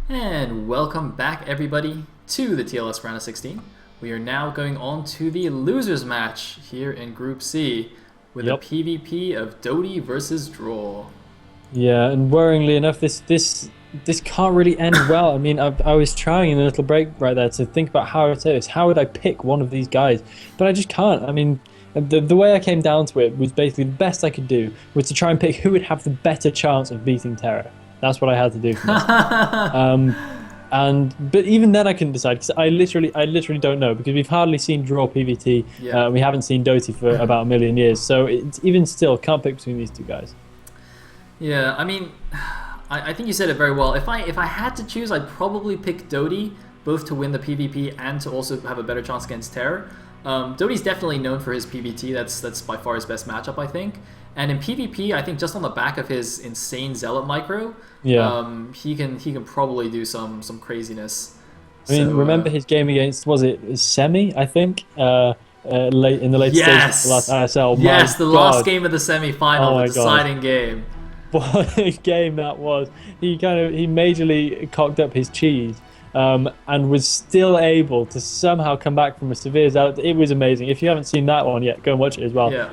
And welcome back everybody to the TLS round of 16. We are now going on to the losers match here in Group C with a PvP of Dodie versus Draw. Yeah, and worryingly enough, this can't really end well. I mean, I was trying in a little break right there to think about how it is. How would I pick one of these guys? But I just can't. I mean, the way I came down to it was basically the best I could do was to try and pick who would have the better chance of beating Terra. That's what I had to do for this. But even then I couldn't decide because I literally don't know because we've hardly seen Draw PvT. Yeah. We haven't seen Doty for about a million years, so it's even still can't pick between these two guys. Yeah, I mean, I think you said it very well. If I had to choose, I'd probably pick Dodie, both to win the PvP and to also have a better chance against Terror. Dodie's definitely known for his PvT. That's by far his best matchup, I think. And in PvP, I think just on the back of his insane Zealot micro, he can probably do some craziness. I mean, remember his game against, was it Semi, I think? Late in the late stages of the last ISL. Yes, the last game of the semi-final, the deciding game. What a game that was. He majorly cocked up his cheese and was still able to somehow come back from a severe Zealot. It was amazing. If you haven't seen that one yet, go and watch it as well. Yeah.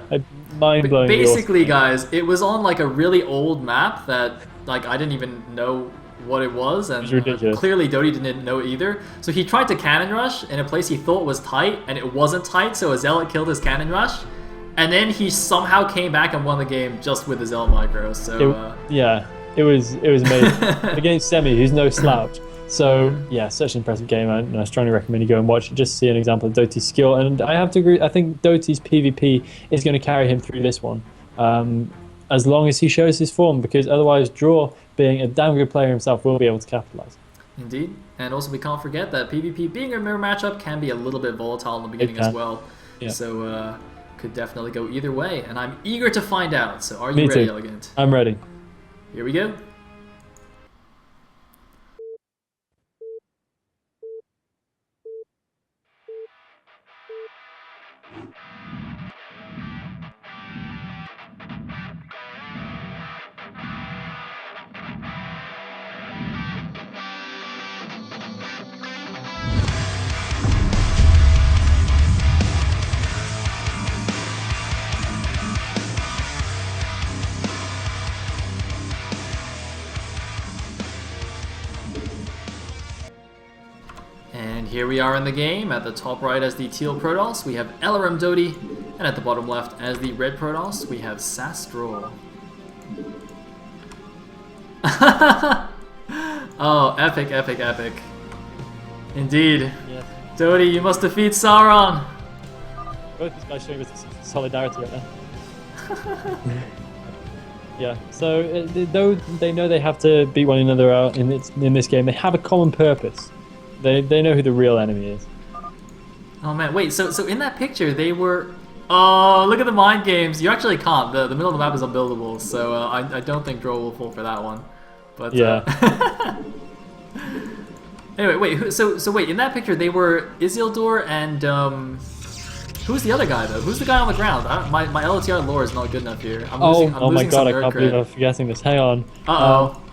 Mind-blowing. Basically, awesome. Guys, it was on like a really old map that like I didn't even know what it was, and it was clearly Dodie didn't know either. So he tried to cannon rush in a place he thought was tight, and it wasn't tight, so a Zealot killed his cannon rush. And then he somehow came back and won the game just with the Zealot micro. So it was amazing against Semi, who's no slouch. So yeah, such an impressive game, and I strongly recommend you go and watch it just to see an example of Doty's skill. And I have to agree, I think Doty's PvP is going to carry him through this one, as long as he shows his form, because otherwise Draw, being a damn good player himself, will be able to capitalize. Indeed, and also we can't forget that PvP, being a mirror matchup, can be a little bit volatile in the beginning as well. Yeah. So could definitely go either way, and I'm eager to find out. So are you ready, Elegant? I'm ready. Here we go. And here we are in the game. At the top right as the teal Protoss, we have LRM Dodie, and at the bottom left as the red Protoss, we have Sass Draw. Oh, epic, epic, epic. Indeed. Yes. Dodie, you must defeat Sauron! Both these guys showing us solidarity right now. Yeah, so though they know they have to beat one another out in this game, they have a common purpose. They know who the real enemy is. Oh man, wait, so in that picture they were... Oh, look at the mind games. You actually can't. The middle of the map is unbuildable, so I don't think Draw will fall for that one. But yeah. Anyway, wait, so wait, in that picture they were Isildur and who's the other guy though? Who's the guy on the ground? My LTR lore is not good enough here. I'm losing oh my god, I can't believe cred. I'm forgetting this. Hang on.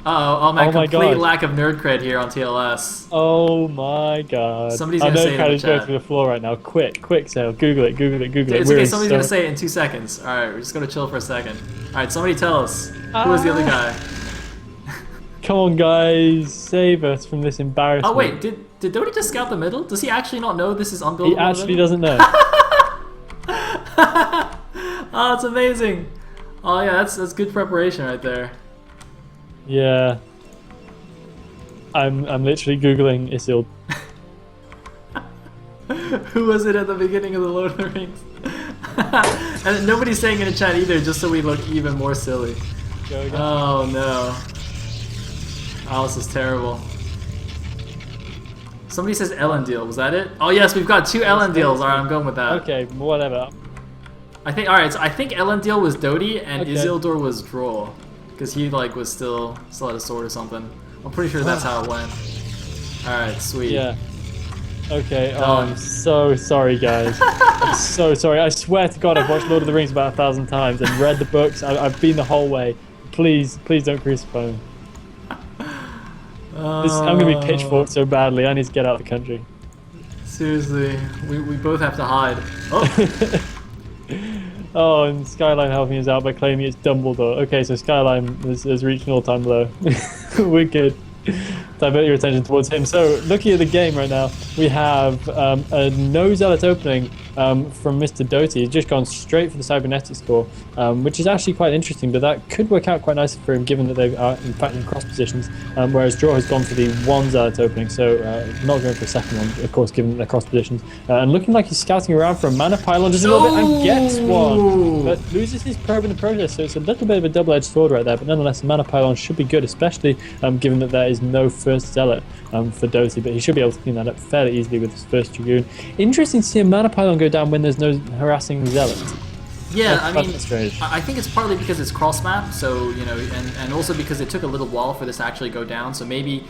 Oh man, my complete god. lack of nerd cred here on TLS. Oh my god. Somebody's gonna say it in the chat. Going through the floor right now. Quick, Sale. Google it. It's okay, somebody's gonna say it in 2 seconds. Alright, we're just gonna chill for a second. Alright, somebody tell us. Who was the other guy? Come on, guys. Save us from this embarrassment. Oh wait, did Dodie just scout the middle? Does he actually not know this is unbuildable? He actually doesn't know. Oh, it's amazing. Oh yeah, that's good preparation right there. Yeah. I'm literally Googling Isildur. Who was it at the beginning of the Lord of the Rings? And nobody's saying in the chat either, just so we look even more silly. Oh no. Oh, this is terrible. Somebody says Elendil, was that it? Oh yes, we've got 2 Elendils. Alright, I'm going with that. Okay, whatever. I think I think Elendil was Dodie and Isildur was Droll. Because he like was still had a sword or something. I'm pretty sure that's how it went. Alright, sweet. Yeah. Okay, I'm so sorry, guys. I'm so sorry. I swear to God, I've watched Lord of the Rings about 1,000 times and read the books. I've been the whole way. Please don't crucify me. I'm gonna be pitchforked so badly. I need to get out of the country. Seriously, we both have to hide. Oh, Oh, and Skyline helping us out by claiming it's Dumbledore. Okay, so Skyline has reached an all-time low. We're good. Divert your attention towards him. So, looking at the game right now, we have a no zealot opening from Mr. Doty. He's just gone straight for the cybernetic score, which is actually quite interesting, but that could work out quite nicely for him given that they are in fact in cross positions, whereas Draw has gone for the one zealot opening, so not going for a second one, of course, given that they're cross positions. And looking like he's scouting around for a mana pylon just a little bit and gets one, but loses his probe in the process, so it's a little bit of a double-edged sword right there, but nonetheless, the mana pylon should be good, especially given that there is no first zealot for Doty, but he should be able to clean that up fairly easily with his first Dragoon. Interesting to see a mana pylon go down when there's no harassing zealot. yeah, I mean, That's strange. I think it's partly because it's cross map, so you know, and also because it took a little while for this to actually go down. So maybe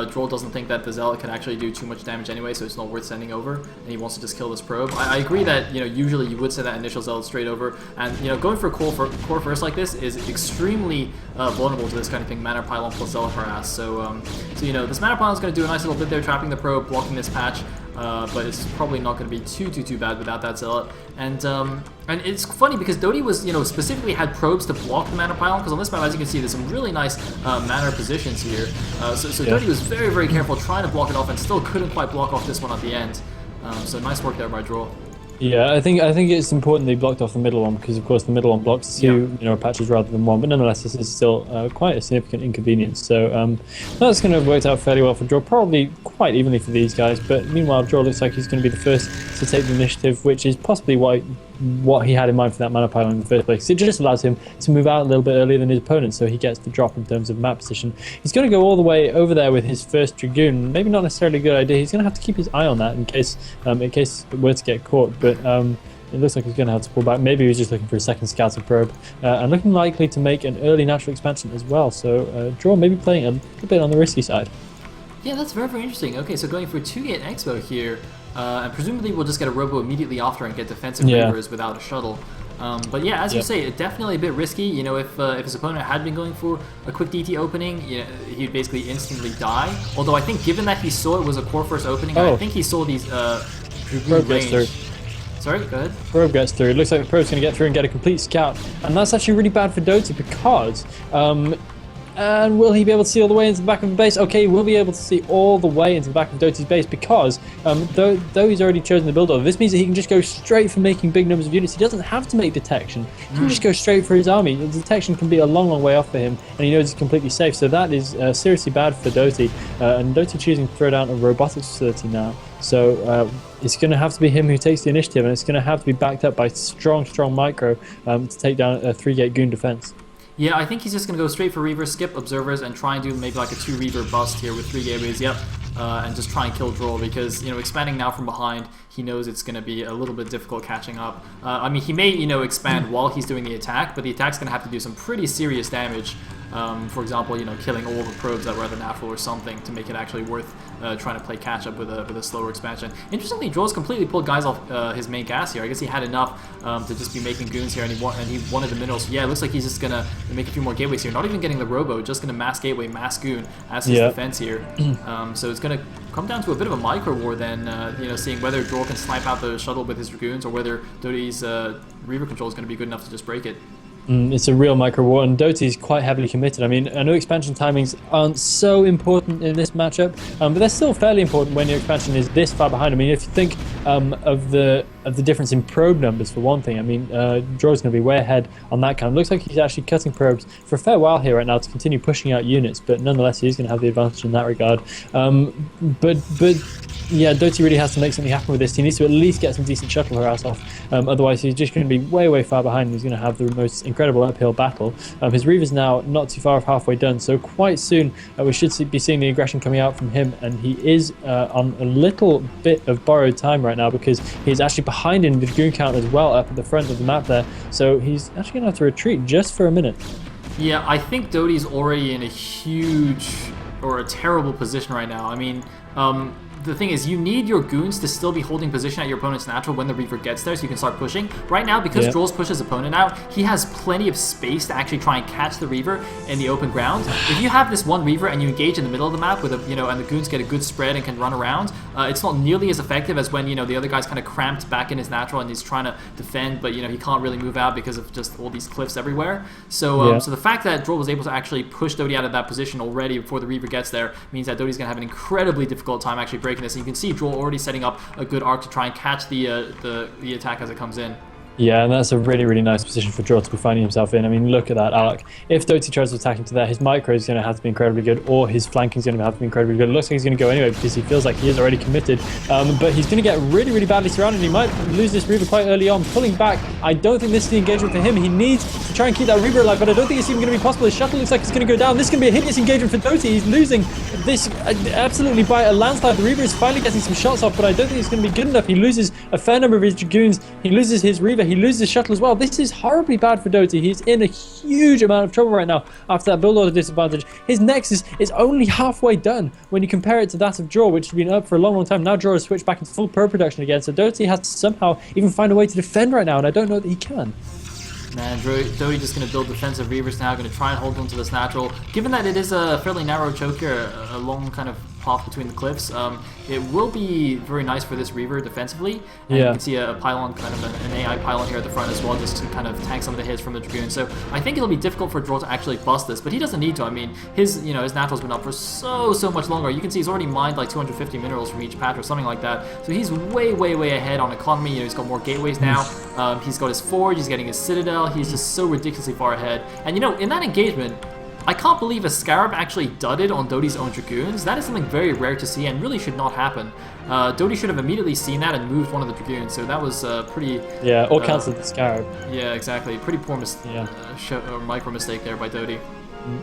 Droll doesn't think that the zealot can actually do too much damage anyway, so it's not worth sending over, and he wants to just kill this probe. I agree that usually you would send that initial zealot straight over, and going for a core first like this is extremely vulnerable to this kind of thing. Mana pylon plus zealot harass. So this mana pylon is going to do a nice little bit there, trapping the probe, blocking this patch. But it's probably not going to be too bad without that zealot. And it's funny because Doty was specifically had probes to block the mana pylon, because on this map, as you can see, there's some really nice mana positions here. So Doty was very careful trying to block it off and still couldn't quite block off this one at the end. So nice work there by Droll. Yeah, I think it's important they blocked off the middle one because, of course, the middle one blocks two patches rather than one. But nonetheless, this is still quite a significant inconvenience. So that's going to have worked out fairly well for Draw, probably quite evenly for these guys. But meanwhile, Draw looks like he's going to be the first to take the initiative, which is possibly what he had in mind for that mana pylon in the first place. It just allows him to move out a little bit earlier than his opponent, so he gets the drop in terms of map position. He's going to go all the way over there with his first Dragoon. Maybe not necessarily a good idea. He's going to have to keep his eye on that in case it were to get caught. But it looks like he's going to have to pull back. Maybe he was just looking for a second scouting probe, and looking likely to make an early natural expansion as well. So Draw maybe playing a little bit on the risky side. Yeah, that's very interesting. Okay, so going for a 2-gate Expo here, and presumably we'll just get a Robo immediately after and get defensive Reavers without a shuttle. But yeah, as you say, definitely a bit risky. If his opponent had been going for a quick DT opening, he'd basically instantly die. Although I think given that he saw it was a core first opening, I think he saw these Dragoon range. Sorry, go ahead. Probe gets through. It looks like the probe's going to get through and get a complete scout. And that's actually really bad for Doty because... and will he be able to see all the way into the back of the base? Okay, he will be able to see all the way into the back of Doty's base because though he's already chosen the build order, this means that he can just go straight for making big numbers of units. He doesn't have to make detection. He can just go straight for his army. The detection can be a long way off for him, and he knows he's completely safe. So that is seriously bad for Doty. And Doty choosing to throw down a robotics facility now. So it's going to have to be him who takes the initiative, and it's going to have to be backed up by strong micro to take down a 3-gate Goon defense. Yeah, I think he's just going to go straight for Reavers, skip Observers, and try and do maybe like a 2 Reaver bust here with 3 gateways, and just try and kill Droll because, expanding now from behind, he knows it's going to be a little bit difficult catching up. I mean, he may, expand while he's doing the attack, but the attack's going to have to do some pretty serious damage. For example, killing all the probes that were at the natural or something to make it actually worth trying to play catch up with a slower expansion. Interestingly, Droll's completely pulled guys off his main gas here. I guess he had enough to just be making goons here, and he wanted the minerals. So yeah, it looks like he's just gonna make a few more gateways here. Not even getting the Robo, just gonna mass gateway, mass goon as his defense here. So it's gonna come down to a bit of a micro war then. Seeing whether Droll can snipe out the shuttle with his Dragoons or whether Doty's Reaver control is gonna be good enough to just break it. It's a real micro war, and Doty's quite heavily committed. I mean, I know expansion timings aren't so important in this matchup, but they're still fairly important when your expansion is this far behind. I mean, if you think of the difference in probe numbers for one thing, I mean, Draw's going to be way ahead on that count. Looks like he's actually cutting probes for a fair while here right now to continue pushing out units, but nonetheless, he's going to have the advantage in that regard. But yeah, Doty really has to make something happen with this. He needs to at least get some decent shuttle harass off. Otherwise, he's just going to be way far behind. He's going to have the most incredible uphill battle. His Reaver's now not too far off halfway done, so quite soon we should be seeing the aggression coming out from him. And he is on a little bit of borrowed time right now because he's actually behind in the Dragoon count as well up at the front of the map there. So he's actually going to have to retreat just for a minute. Yeah, I think Doty's already in a huge or a terrible position right now. I mean, the thing is, you need your goons to still be holding position at your opponent's natural when the Reaver gets there, so you can start pushing. Right now, because Droll's pushed his opponent out, he has plenty of space to actually try and catch the Reaver in the open ground. If you have this one Reaver and you engage in the middle of the map with a, and the goons get a good spread and can run around, it's not nearly as effective as when the other guy's kind of cramped back in his natural and he's trying to defend, but he can't really move out because of just all these cliffs everywhere. So so the fact that Droll was able to actually push Doty out of that position already before the Reaver gets there means that Doty's gonna have an incredibly difficult time actually breaking this. And you can see Droll already setting up a good arc to try and catch the attack as it comes in. Yeah, and that's a really, really nice position for Droll to be finding himself in. I mean, look at that arc. If Doty tries to attack into there, his micro is going to have to be incredibly good, or his flanking is going to have to be incredibly good. It looks like he's going to go anyway because he feels like he is already committed. But he's going to get really, really badly surrounded. He might lose this Reaver quite early on. Pulling back, I don't think this is the engagement for him. He needs to try and keep that Reaver alive, but I don't think it's even going to be possible. His shuttle looks like it's going to go down. This is going to be a hideous engagement for Doty. He's losing this absolutely by a landslide. The Reaver is finally getting some shots off, but I don't think it's going to be good enough. He loses a fair number of his Dragoons. He loses his Reaver. He loses his shuttle as well. This is horribly bad for Doty. He's in a huge amount of trouble right now after that build order disadvantage. His Nexus is only halfway done when you compare it to that of Draw, which has been up for a long, long time. Now Draw has switched back into full pro production again, so Doty has to somehow even find a way to defend right now, and I don't know that he can. Man, Doty just going to build defensive Reavers now, going to try and hold on to this natural. Given that it is a fairly narrow choke here, a long kind of path between the cliffs, it will be very nice for this Reaver defensively. And you can see a pylon, kind of an AI pylon here at the front as well, just to kind of tank some of the hits from the Dragoon. So I think it'll be difficult for Droll to actually bust this, but he doesn't need to. I mean, his natural's been up for so much longer. You can see he's already mined like 250 minerals from each patch or something like that. So he's way ahead on economy. He's got more gateways now. He's got his forge. He's getting his citadel. He's just so ridiculously far ahead. And in that engagement, I can't believe a Scarab actually dudded on Doty's own Dragoons. That is something very rare to see and really should not happen. Doty should have immediately seen that and moved one of the Dragoons, so that was pretty... Yeah, or cancelled the Scarab. Yeah, exactly. Pretty poor micro mistake there by Doty.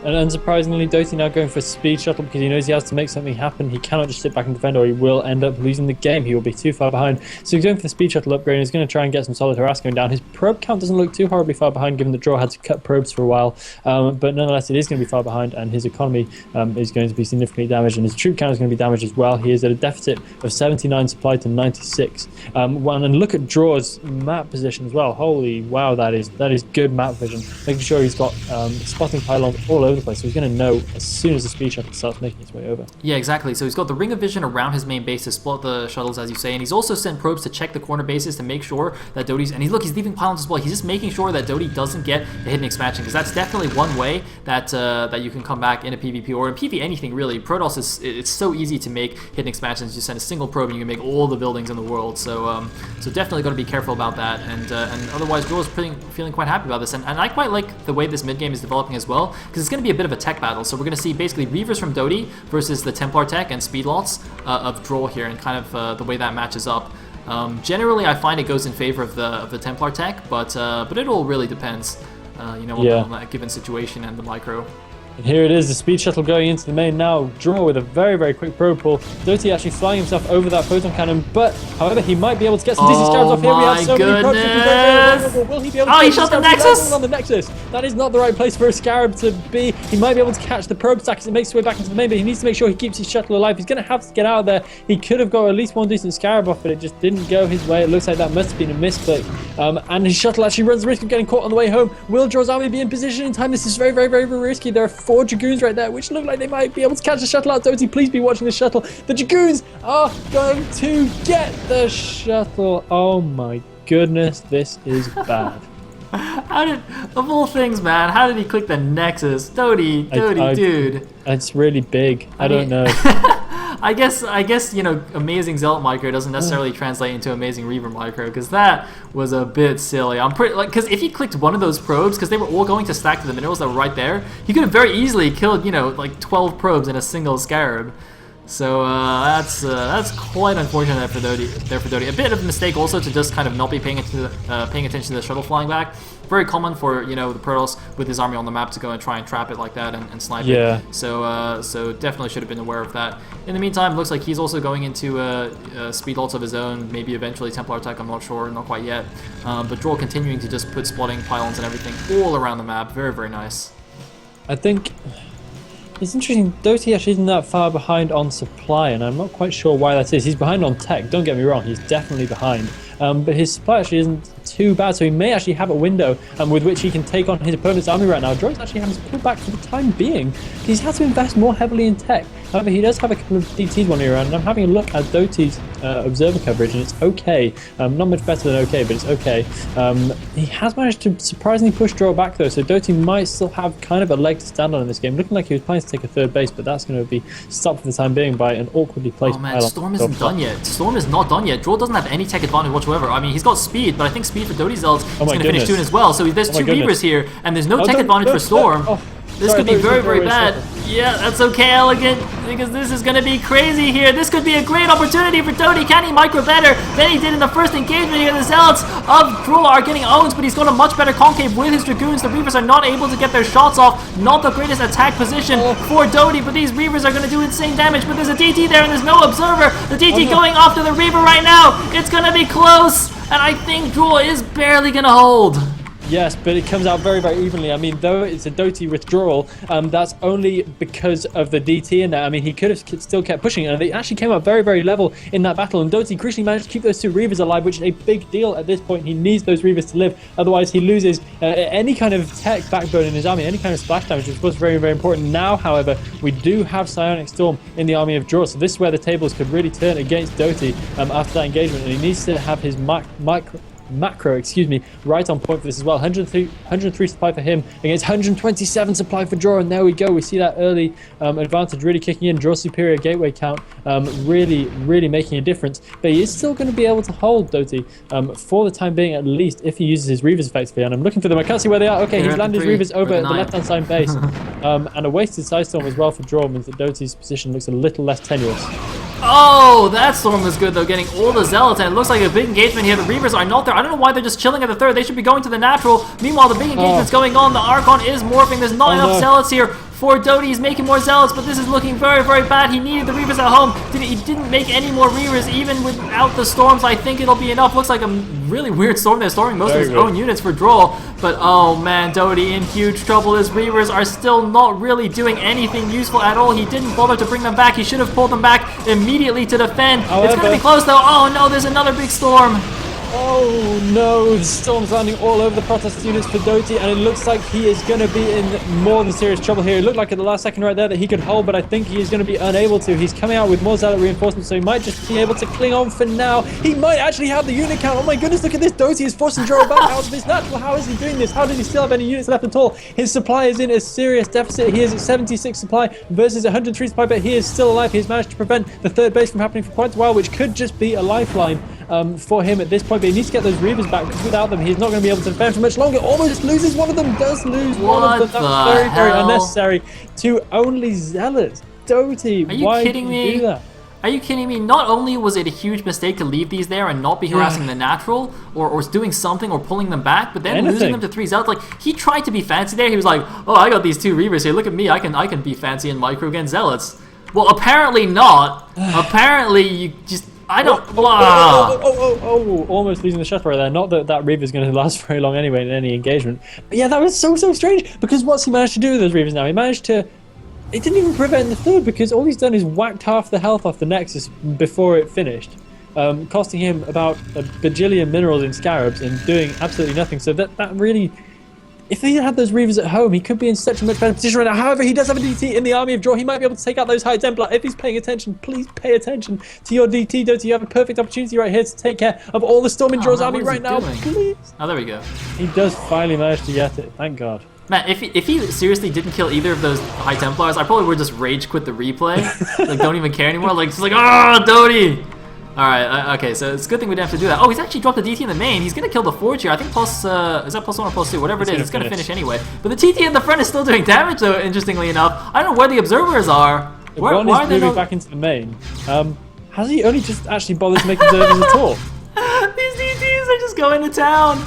And unsurprisingly, Doty now going for a speed shuttle because he knows he has to make something happen. He cannot just sit back and defend or he will end up losing the game. He will be too far behind. So he's going for the speed shuttle upgrade and he's going to try and get some solid harass going down. His probe count doesn't look too horribly far behind given that Draw had to cut probes for a while. But nonetheless, it is going to be far behind and his economy is going to be significantly damaged and his troop count is going to be damaged as well. He is at a deficit of 79 supply to 96. And look at Draw's map position as well. Holy wow, that is good map vision. Making sure he's got spotting pylons all over the place, so he's going to know as soon as the speed shuttle starts making its way over. Yeah, exactly. So he's got the ring of vision around his main base to spot the shuttles, as you say, and he's also sent probes to check the corner bases to make sure that Doty's... And he's leaving pylons as well. He's just making sure that Doty doesn't get a hidden expansion, because that's definitely one way that that you can come back in a PvP, or in PvE anything really. Protoss it's so easy to make hidden expansions. You send a single probe and you can make all the buildings in the world. So so definitely got to be careful about that. And otherwise, Joel is feeling quite happy about this. And I quite like the way this mid game is developing as well, because it's going to be a bit of a tech battle. So we're going to see basically Reavers from Doty versus the Templar tech and speedlots of Droll here, and kind of the way that matches up. Generally, I find it goes in favor of the Templar tech, but it all really depends, on that given situation and the micro. And here it is, the speed shuttle going into the main now. Draw with a very, very quick probe pull. Doty actually flying himself over that photon cannon, but however, he might be able to get some DC scarabs off here. We have so many probes. Will he be able to he shot the Nexus! On the Nexus. That is not the right place for a scarab to be. He might be able to catch the probe stack as it makes its way back into the main, but he needs to make sure he keeps his shuttle alive. He's going to have to get out of there. He could have got at least one decent scarab off, but it just didn't go his way. It looks like that must have been a misclick. And his shuttle actually runs the risk of getting caught on the way home. Will Draw's army be in position in time? This is very, very, very, very risky. There are 4 Dragoons right there, which look like they might be able to catch the shuttle out. Doty, please be watching the shuttle. The Dragoons are going to get the shuttle. Oh my goodness, this is bad. Of all things, man, how did he click the Nexus? Doty, dude. It's really big. I don't know. I guess amazing Zealot micro doesn't necessarily translate into amazing Reaver micro, because that was a bit silly. I'm pretty because if he clicked one of those probes, because they were all going to stack to the minerals that were right there, he could have very easily killed 12 probes in a single scarab. So that's quite unfortunate for Doty. A bit of a mistake also to just kind of not be paying attention to the shuttle flying back. Very common for the Protoss with his army on the map to go and try and trap it like that and snipe it. So definitely should have been aware of that. In the meantime, looks like he's also going into speedlots of his own. Maybe eventually Templar attack. I'm not sure, not quite yet. But Droll continuing to just put spotting pylons and everything all around the map. Very, very nice. I think It's interesting, Doty actually isn't that far behind on supply, and I'm not quite sure why that is. He's behind on tech, don't get me wrong, he's definitely behind. But his supply actually isn't too bad, so he may actually have a window with which he can take on his opponent's army right now. Droid's actually having to pull back for the time being. He's had to invest more heavily in tech. However, he does have a couple of DTs wandering around, and I'm having a look at Doty's observer coverage, and it's okay. Not much better than okay, but it's okay. He has managed to surprisingly push Droid back, though, so Doty might still have kind of a leg to stand on in this game. Looking like he was planning to take a third base, but that's going to be stopped for the time being by an awkwardly placed man, pylon. Storm isn't done yet. Storm is not done yet. Droid doesn't have any tech advantage whatsoever. I mean, he's got speed, but I think speed for Doty Zealots is going to finish soon as well. So there's two Reavers here, and there's no tech advantage for Storm. This could be very, very bad. Yeah, that's okay, Elegant, because this is going to be crazy here. This could be a great opportunity for Doty. Can he micro better than he did in the first engagement here? The Zealots of Droola are getting owned, but he's got a much better concave with his Dragoons. The Reavers are not able to get their shots off. Not the greatest attack position for Doty, but these Reavers are going to do insane damage. But there's a DT there, and there's no Observer. The DT going after the Reaver right now. It's going to be close, and I think Droola is barely going to hold. Yes, but it comes out very, very evenly. I mean, though it's a Doty withdrawal, that's only because of the DT in there. I mean, he could have still kept pushing, and they actually came out very, very level in that battle. And Doty crucially managed to keep those two Reavers alive, which is a big deal at this point. He needs those Reavers to live, otherwise he loses any kind of tech backbone in his army, any kind of splash damage, which was very, very important. Now, however, we do have Psionic Storm in the army of Draw, so this is where the tables could really turn against Doty after that engagement, and he needs to have his macro, right on point for this as well. 103 supply for him against 127 supply for Draw, and there we go. We see that early advantage really kicking in. Draw superior gateway count really making a difference, but he is still going to be able to hold Doty for the time being, at least if he uses his Reavers effectively. And I'm looking for them. I can't see where they are. Okay, he's landed his Reavers over at the left-hand side base, and a wasted side storm as well for Draw means that Doty's position looks a little less tenuous. Oh, that storm was good though, getting all the Zealots, and it looks like a big engagement here. The Reavers are not there. I don't know why they're just chilling at the third. They should be going to the natural. Meanwhile, the big engagement's going on. The Archon is morphing. There's not enough Zealots here for Doty. He's making more Zealots, but this is looking very, very bad. He needed the Reavers at home. He didn't make any more Reavers even without the storms. I think it'll be enough. Looks like a really weird storm. They're storming most of his own units for draw, but oh man, Doty in huge trouble. His Reavers are still not really doing anything useful at all. He didn't bother to bring them back. He should have pulled them back immediately to defend. It's going to be close though. Oh no, there's another big storm. Oh no, the storm's landing all over the Protest units for Doty, and it looks like he is going to be in more than serious trouble here. It looked like at the last second right there that he could hold, but I think he is going to be unable to. He's coming out with more Zealot reinforcements, so he might just be able to cling on for now. He might actually have the unit count. Oh my goodness, look at this. Doty is forcing Joro back out of this natural. How is he doing this? How does he still have any units left at all? His supply is in a serious deficit. He is at 76 supply versus 103 supply, but he is still alive. He has managed to prevent the third base from happening for quite a while, which could just be a lifeline for him at this point, but he needs to get those Reavers back, because without them he's not going to be able to defend for much longer. Almost loses one of them, does lose one of them. That's very, very unnecessary to only Zealots. Doty, why did you do that? Are you kidding me? Not only was it a huge mistake to leave these there and not be harassing the natural or doing something or pulling them back, but then losing them to 3 Zealots. Like, he tried to be fancy there. He was like, oh, I got these 2 Reavers here. Look at me. I can be fancy and micro against Zealots. Well, apparently not. Apparently you just... I don't... Almost losing the shuttle right there. Not that that Reaver's going to last very long anyway in any engagement. But yeah, that was so strange, because what's he managed to do with those Reavers now? He managed to... It didn't even prevent the third, because all he's done is whacked half the health off the Nexus before it finished, costing him about a bajillion minerals in Scarabs and doing absolutely nothing. So that really... If he had those Reavers at home, he could be in such a much better position right now. However, he does have a DT in the army of Draw. He might be able to take out those High Templar. If he's paying attention, please pay attention to your DT, Doty. You have a perfect opportunity right here to take care of all the Storm in Draw's army right now. Please. Oh, there we go. He does finally manage to get it. Thank God. Man, if he seriously didn't kill either of those High Templars, I probably would just rage quit the replay. Like, don't even care anymore. Like, just like, Doty! Alright, okay, so it's a good thing we didn't have to do that. Oh, he's actually dropped the DT in the main. He's gonna kill the Forge here. I think plus, is that +1 or +2? Whatever it is, it's gonna finish anyway. But the TT in the front is still doing damage, though, interestingly enough. I don't know where the Observers are. Why are they moving back into the main? Has he only just actually bothered to make Observers at all? These DTs are just going to town.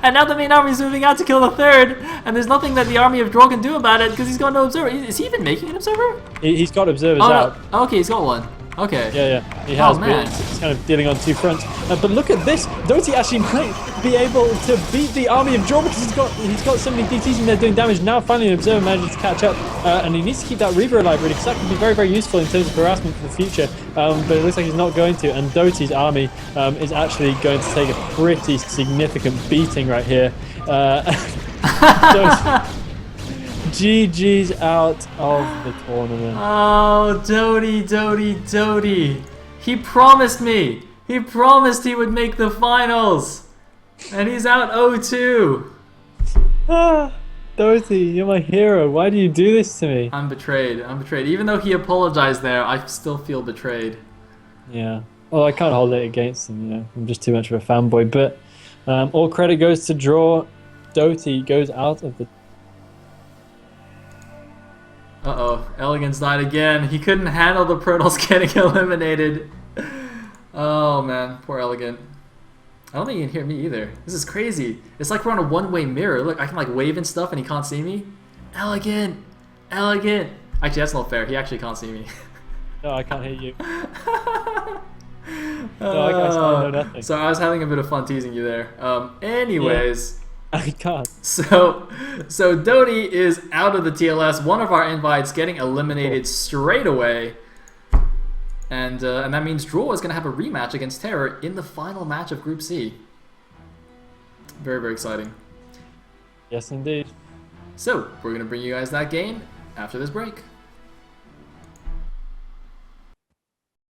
And now the main army is moving out to kill the third, and there's nothing that the army of Draw can do about it, because he's got no Observer. Is he even making an Observer? He's got Observers out. No. Okay, he's got one. Okay. Yeah, he has. Oh, But man. he's kind of dealing on two fronts. But look at this. Doty actually might be able to beat the army of Draw because he's got so many DTs in there doing damage. Now finally an Observer manages to catch up. And he needs to keep that Reaver alive really because that can be very, very useful in terms of harassment for the future. But it looks like he's not going to. And Doty's army is actually going to take a pretty significant beating right here. GG's out of the tournament. Oh, Doty. He promised me. He promised he would make the finals. And he's out 0-2. Doty, you're my hero. Why do you do this to me? I'm betrayed. Even though he apologized there, I still feel betrayed. Yeah. Well, I can't hold it against him, you know. I'm just too much of a fanboy. But all credit goes to Draw. Doty goes out of the... Uh-oh, Elegance died again. He couldn't handle the Protoss getting eliminated. Oh man, poor Elegant. I don't think he can hear me either. This is crazy. It's like we're on a one-way mirror. Look, I can like wave and stuff and he can't see me. Elegant. Actually, that's not fair. He actually can't see me. No, I can't hear you. No, I know nothing. So I was having a bit of fun teasing you there. Anyways... Yeah. I can't. So Doty is out of the TLS. One of our invites getting eliminated straight away, and that means Draw is going to have a rematch against Terror in the final match of Group C. Very, very exciting. Yes, indeed. So we're going to bring you guys that game after this break.